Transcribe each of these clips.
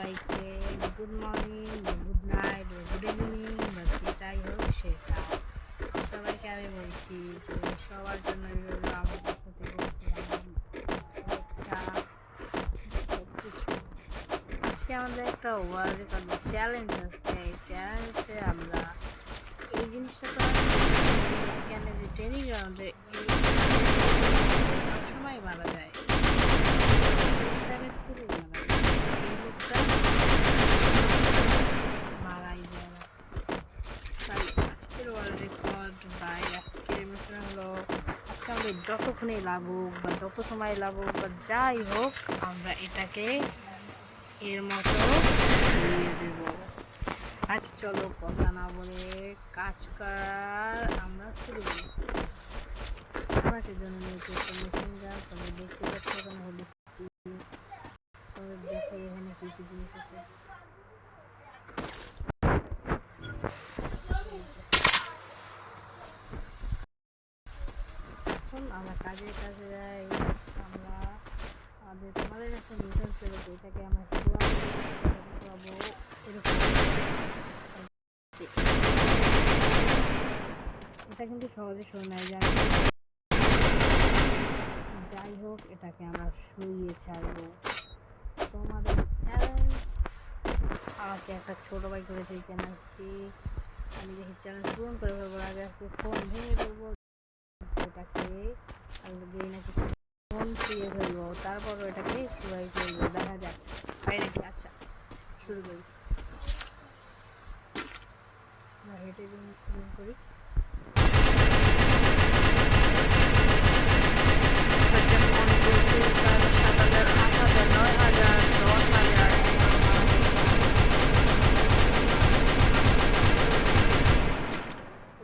সবাইকে good morning, good night, good evening বা যেটাই হোক সেটা সবাইকে আমি বলছি যে সবার জন্য রইল আমার পক্ষ থেকে শুভেচ্ছা। আজকে আমাদের একটা ওয়ার্ল্ড রেকর্ড চ্যালেঞ্জ আছে। এই চ্যালেঞ্জে আমরা এই জিনিসটা তো এখানে যে ট্রেনিং গ্রাউন্ডে সবসময় মারা যায়, মারাই যায় না। তাই আজকের ওয়ার্ল্ড রেকর্ড বাই আজকের মিশন হলো আজকে আমাদের যতক্ষণই লাগুক বা যত সময় লাগুক বা যাই হোক আমরা এটাকে এর মতো নিয়ে দেব। আজ চলো কথা না বলে কাজ করার আমরা শুরু করি। আমরা সেজন্য নিয়েছি একটা মেশিন গান। তোমরা দেখতে পাচ্ছ এখানে হলুদ, তোমরা দেখো এখানে কি কি জিনিস আছে। এখন আমরা কাজে যাই। আমরা তোমাদের কাছে মিশন ছিল যে এটাকে আমরা শোয়াবো এরকম। এটা কিন্তু সহজে শোনায় যায়, যাই হোক এটাকে আমরা শুইয়ে ছাড়বো। তোমাদের চ্যালেঞ্জ আমাকে একটা ছোট ভাই করেছে এই চ্যালেঞ্জটি। আমি দেখি চ্যালেঞ্জ পূরণ করে ফেলবো, আগে আজকে ফোন ভেঙে ফেলবো, এটাকে নাকি ফোন ছুঁয়ে ফেলবো, তারপরও এটাকে শুয়াই ফেলবো। দেখা যাক পাই নাকি। আচ্ছা শুরু করি। হেঁটে করি।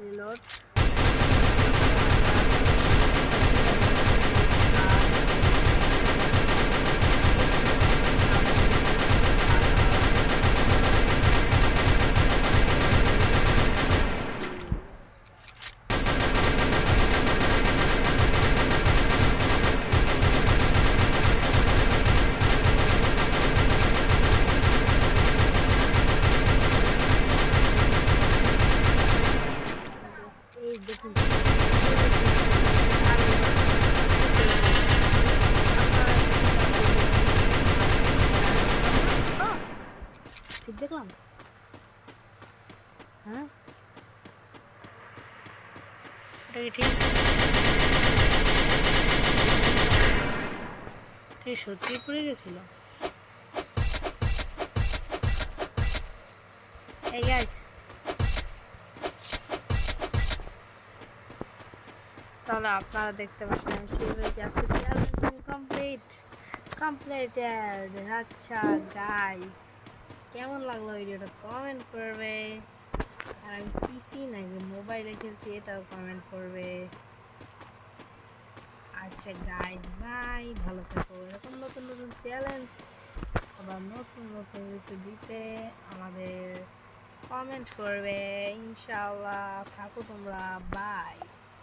Reload. ঠিক দেখলাম, হ্যাঁ এটা কি ঠিক সত্যি পড়ে গেছিল। এই গাইস, তাহলে আপনারা দেখতে পাচ্ছেন কমপ্লিটেড। আচ্ছা গাইস, কেমন লাগলো ভিডিওটা কমেন্ট করবে। আর আমি পিসি নাকি মোবাইলে খেলছি এটাও কমেন্ট করবে। আচ্ছা গাইস বাই, ভালো থাকো। এরকম নতুন নতুন চ্যালেঞ্জ আবার নতুন নতুন কিছু দিতে আমাদের কমেন্ট করবে ইনশাআল্লাহ। থাকো তোমরা, বাই।